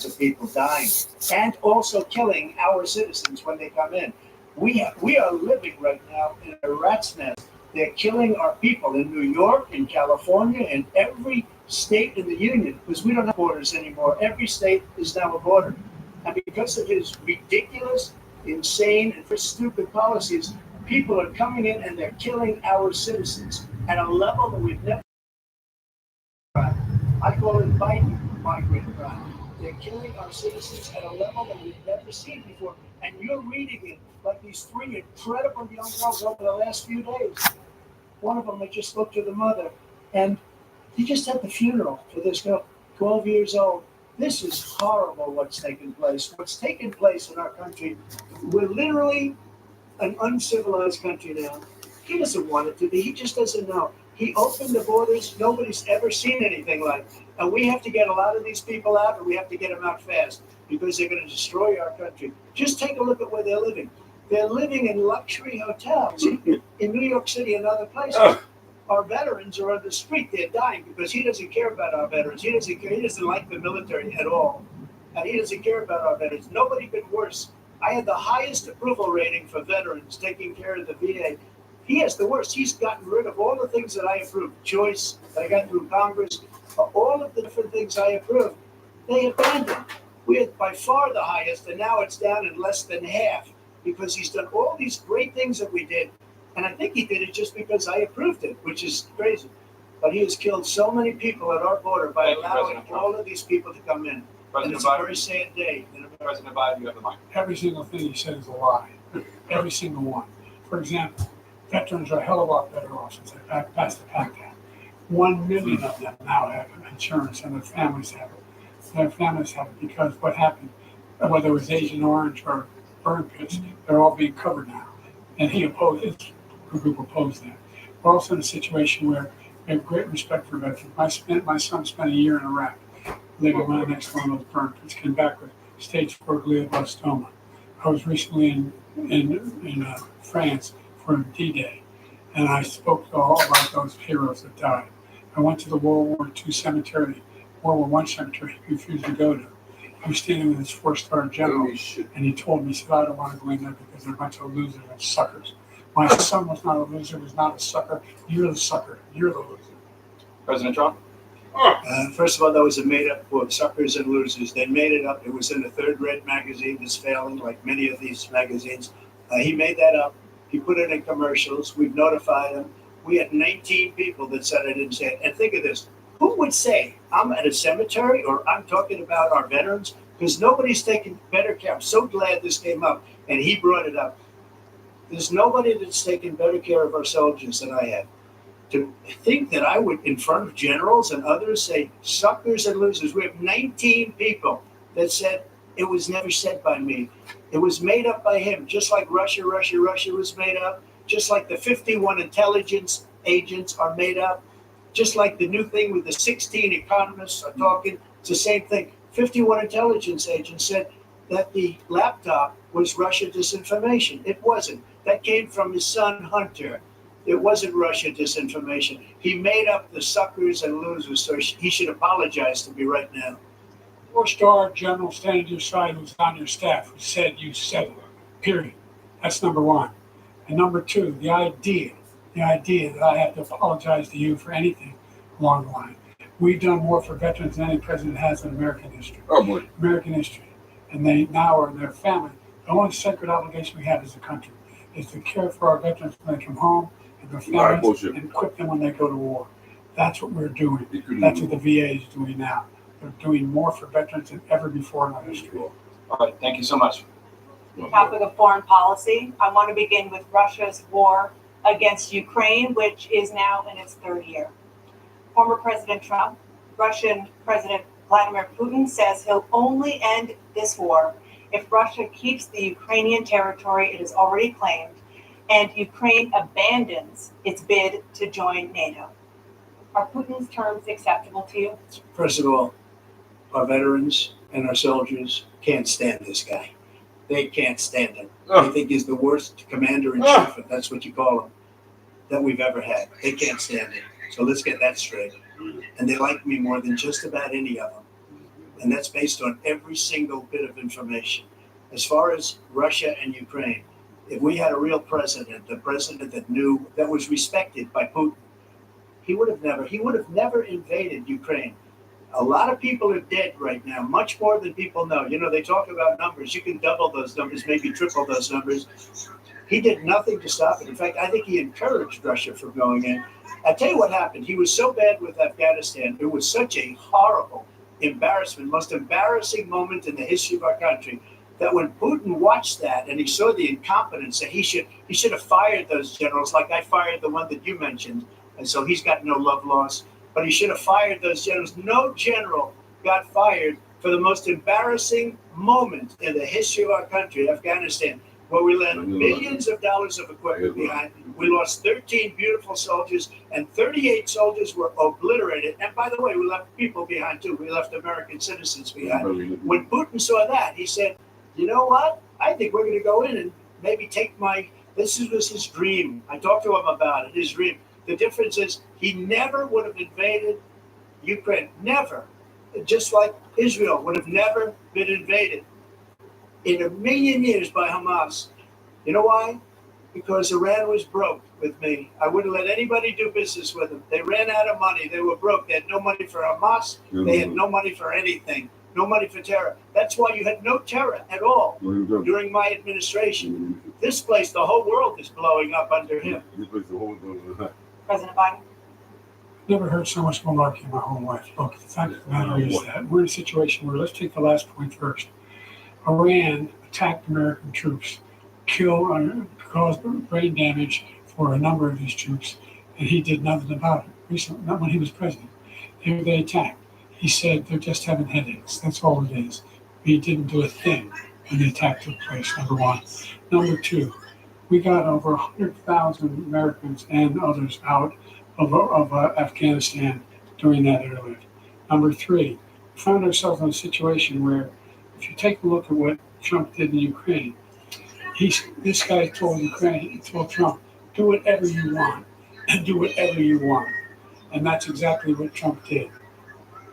of people dying and also killing our citizens when they come in. We are living right now in a rat's nest. They're killing our people in New York, in California, in every state in the union because we don't have borders anymore. Every state is now a border. And because of his ridiculous, insane, and stupid policies, people are coming in and they're killing our citizens at a level that we've never. I call it Biden migrant crime. They're killing our citizens at a level that we've never seen before. And you're reading it like these three incredible young girls over the last few days. One of them, I just spoke to the mother, and he just had the funeral for this girl, 12 years old. This is horrible what's taken place. What's taken place in our country, we're literally an uncivilized country now. He doesn't want it to be. He just doesn't know. He opened the borders. Nobody's ever seen anything like it. And we have to get a lot of these people out, and we have to get them out fast because they're going to destroy our country. Just take a look at where they're living. They're living in luxury hotels in New York City and other places. Our veterans are on the street. They're dying because he doesn't care about our veterans. He doesn't care. He doesn't like the military at all. And he doesn't care about our veterans. Nobody been worse. I had the highest approval rating for veterans taking care of the VA. He has the worst. He's gotten rid of all the things that I approved. Choice, that I got through Congress, all of the different things I approved, they abandoned. We had by far the highest, and now it's down in less than half because he's done all these great things that we did. And I think he did it just because I approved it, which is crazy. But he has killed so many people at our border by allowing all of these people to come in. And it's a very sad day. President Biden, you have the mic. Every single thing he said is a lie. Every single one. For example, veterans are a hell of a lot better off since they passed the PACT Act. 1 million of them now have insurance, and their families have it. Their families have it because what happened, whether it was Agent Orange or burn pits, they're all being covered now. And he opposed it. His group opposed that. We're also in a situation where we have great respect for veterans. My son spent a year in Iraq, living right next to one of those burn pits, came back with stage 4 glioblastoma. I was recently in France for D-Day, and I spoke to all about those heroes that died. I went to the World War II cemetery, World War I cemetery he refused to go to. He was standing with his 4-star general, and he told me, he said, I don't want to go in there because they're a bunch of losers and suckers. My son was not a loser, was not a sucker. You're the sucker. You're the loser. President Trump? First of all, that was a made-up book, Suckers and Losers. They made it up. It was in a third-rate magazine that's failing, like many of these magazines. He made that up. He put it in commercials. We've notified him. We had 19 people that said I didn't say it. And think of this. Who would say I'm at a cemetery or I'm talking about our veterans? Because nobody's taking better care. I'm so glad this came up, and he brought it up. There's nobody that's taken better care of our soldiers than I have. To think that I would, in front of generals and others, say suckers and losers. We have 19 people that said it was never said by me. It was made up by him, just like Russia was made up, just like the 51 intelligence agents are made up, just like the new thing with the 16 economists are talking. It's the same thing. 51 intelligence agents said that the laptop was Russia disinformation. It wasn't. That came from his son, Hunter. It wasn't Russia disinformation. He made up the suckers and losers, so he should apologize to me right now. 4-star general standing to your side who's on your staff who said you said it, period. That's number one. And number two, the idea that I have to apologize to you for anything along the line. We've done more for veterans than any president has in American history. Oh, boy. American history. And they now are in their family. The only sacred obligation we have as a country is to care for our veterans when they come home and their families and equip them when they go to war. That's what we're doing. That's what the VA is doing now. They're doing more for veterans than ever before in our history. All right, thank you so much. Topic of foreign policy. I want to begin with Russia's war against Ukraine, which is now in its third year. Former President Trump, Russian President Vladimir Putin says he'll only end this war if Russia keeps the Ukrainian territory it has already claimed and Ukraine abandons its bid to join NATO. Are Putin's terms acceptable to you? First of all, our veterans and our soldiers can't stand this guy. They can't stand him. They think he's the worst commander-in-chief, if that's what you call him, that we've ever had. They can't stand him. So let's get that straight. And they like me more than just about any of them. And that's based on every single bit of information. As far as Russia and Ukraine, if we had a real president, a president that knew, that was respected by Putin, he would have never invaded Ukraine. A lot of people are dead right now, much more than people know. You know, they talk about numbers. You can double those numbers, maybe triple those numbers. He did nothing to stop it. In fact, I think he encouraged Russia from going in. I'll tell you what happened. He was so bad with Afghanistan. It was such a horrible embarrassment, most embarrassing moment in the history of our country, that when Putin watched that and he saw the incompetence, that he should have fired those generals, like I fired the one that you mentioned. And so he's got no love lost. But he should have fired those generals. No general got fired for the most embarrassing moment in the history of our country, Afghanistan, where we left millions of dollars of equipment behind. We lost 13 beautiful soldiers, and 38 soldiers were obliterated. And by the way, we left people behind too. We left American citizens behind. When Putin saw that, he said, you know what? I think we're going to go in and maybe take this was his dream. I talked to him about it, his dream. The difference is he never would have invaded Ukraine, never. Just like Israel would have never been invaded in a million years by Hamas. You know why? Because Iran was broke with me. I wouldn't let anybody do business with them. They ran out of money. They were broke. They had no money for Hamas. They had no money for anything. No money for terror. That's why you had no terror at all during my administration. This place, the whole world is blowing up under him. President Biden? Never heard so much malarkey in my whole life. Look, the fact of the matter is that we're in a situation where, let's take the last point first. Iran attacked American troops, caused brain damage for a number of these troops, and he did nothing about it. Recently, not when he was president. They attacked. He said they're just having headaches. That's all it is. He didn't do a thing when the attack took place, number one. Number two, we got over 100,000 Americans and others out of Afghanistan during that airlift. Number three, we found ourselves in a situation where, if you take a look at what Trump did in Ukraine, this guy told Trump, do whatever you want, do whatever you want. And that's exactly what Trump did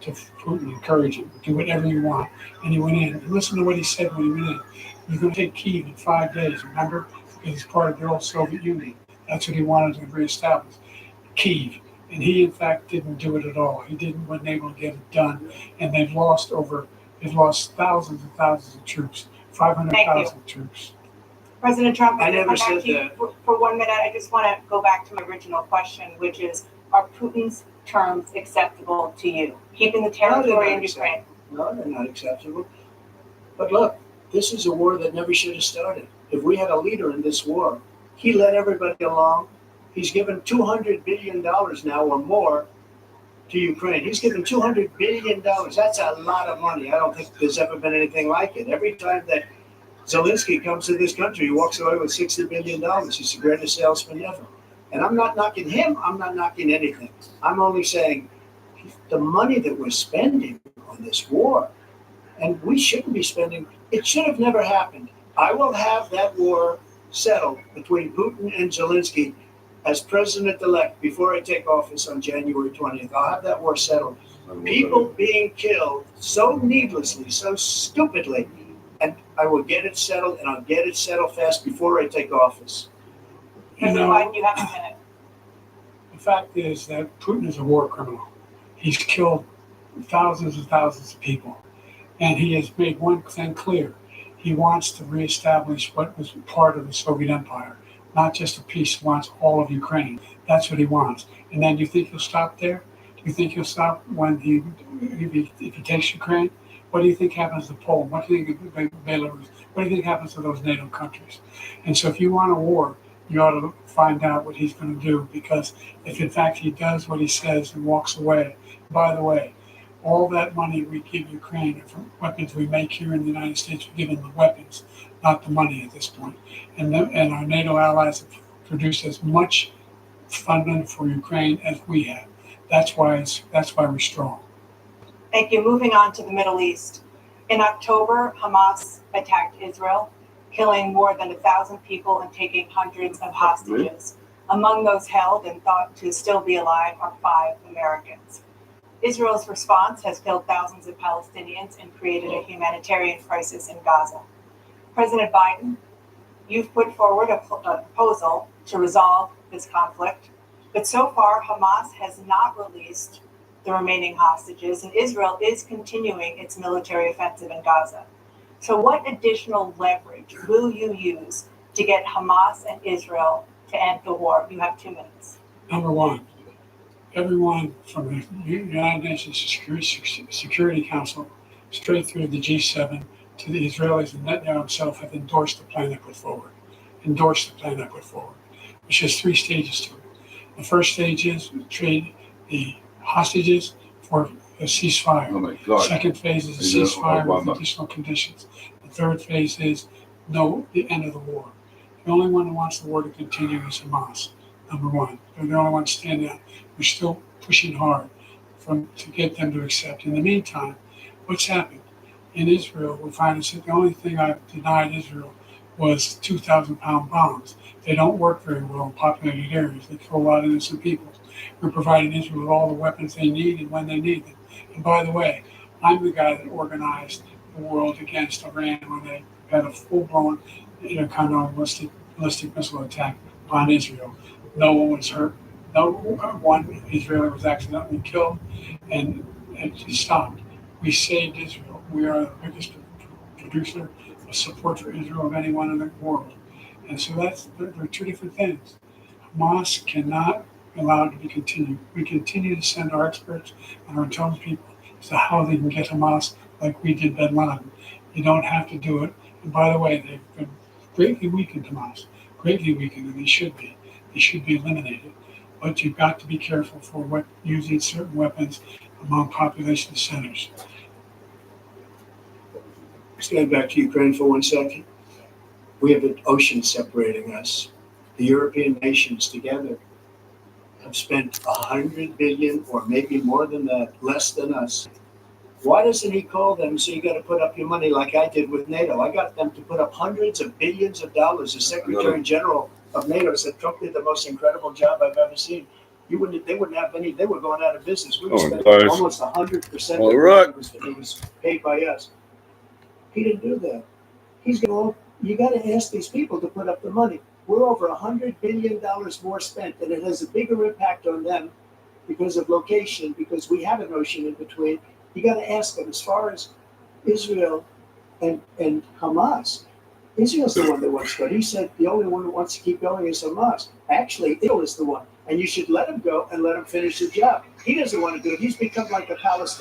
to Putin, encourage him, do whatever you want. And he went in. And listen to what he said when he went in. He's going to take Kyiv in 5 days, remember? Because it's part of the old Soviet Union. That's what he wanted to reestablish, Kyiv. And he, in fact, didn't do it at all. He wasn't able to get it done. And they've lost thousands and thousands of troops, 500,000 troops. President Trump, I never come back said to you that. for 1 minute. I just want to go back to my original question, which is, are Putin's terms acceptable to you? Keeping the territory in Ukraine. No, they're not acceptable. But look, this is a war that never should have started. If we had a leader in this war, he led everybody along. He's given $200 billion now or more to Ukraine. He's given $200 billion. That's a lot of money. I don't think there's ever been anything like it. Every time that Zelensky comes to this country, he walks away with $60 billion. He's the greatest salesman ever. And I'm not knocking him. I'm not knocking anything. I'm only saying the money that we're spending on this war, and we shouldn't be spending, it should have never happened. I will have that war settled between Putin and Zelensky as president-elect before I take office on January 20th. I'll have that war settled. People being killed so needlessly, so stupidly, and I will get it settled, and I'll get it settled fast before I take office. President Biden, you have a minute. The fact is that Putin is a war criminal. He's killed thousands and thousands of people. And he has made one thing clear. He wants to reestablish what was part of the Soviet Empire, not just a piece. He wants all of Ukraine. That's what he wants. And then do you think he'll stop there? Do you think he'll stop if he takes Ukraine? What do you think happens to Poland? What do you think of Belarus? What do you think happens to those NATO countries? And so if you want a war, you ought to find out what he's going to do, because if in fact he does what he says and walks away, by the way, all that money we give Ukraine are from weapons we make here in the United States. We give them the weapons, not the money at this point. And our NATO allies have produced as much funding for Ukraine as we have. That's why we're strong. Thank you. Moving on to the Middle East. In October, Hamas attacked Israel, killing more than 1,000 people and taking hundreds of hostages. Among those held and thought to still be alive are 5 Americans. Israel's response has killed thousands of Palestinians and created a humanitarian crisis in Gaza. President Biden, you've put forward a proposal to resolve this conflict, but so far Hamas has not released the remaining hostages, and Israel is continuing its military offensive in Gaza. So what additional leverage will you use to get Hamas and Israel to end the war? You have 2 minutes. Number one, everyone from the United Nations Security Council straight through the G7 to the Israelis and Netanyahu himself have endorsed the plan I put forward. Which has 3 stages to it. The first stage is trade the hostages for a ceasefire. Oh my God. Second phase is a ceasefire with additional conditions. The third phase is the end of the war. The only one who wants the war to continue is Hamas. Number one, they're the only ones standing out. We're still pushing hard to get them to accept. In the meantime, what's happened in Israel? We find that the only thing I've denied Israel was 2,000-pound bombs. They don't work very well in populated areas. They kill a lot of innocent people. We're providing Israel with all the weapons they need and when they need them. And by the way, I'm the guy that organized the world against Iran when they had a full-blown intercontinental ballistic missile attack on Israel. No one was hurt. No one Israeli was accidentally killed, and it stopped. We saved Israel. We are the biggest producer of support for Israel of anyone in the world. And so there are 2 different things. Hamas cannot be allowed to be continued. We continue to send our experts and our intelligence people as to how they can get Hamas like we did bin Laden. You don't have to do it. And by the way, they've been greatly weakened, Hamas, greatly weakened, and they should be. They should be eliminated. But you've got to be careful for using certain weapons among population centers. Stand back to Ukraine for 1 second. We have an ocean separating us. The European nations together have spent $100 billion, or maybe more than that, less than us. Why doesn't he call them? So you got to put up your money like I did with NATO. I got them to put up hundreds of billions of dollars. The Secretary General of NATO said Trump did the most incredible job I've ever seen. They wouldn't have any. They were going out of business. We were spending almost 100% of it was paid by us. He didn't do that. He's going. You got to ask these people to put up the money. We're over $100 billion more spent, and it has a bigger impact on them because of location, because we have an ocean in between. You got to ask them. As far as Israel and Hamas, Israel's the one that wants to go. He said the only one who wants to keep going is Hamas. Actually, Israel is the one, and you should let him go and let him finish the job. He doesn't want to do it. He's become like a Palestinian.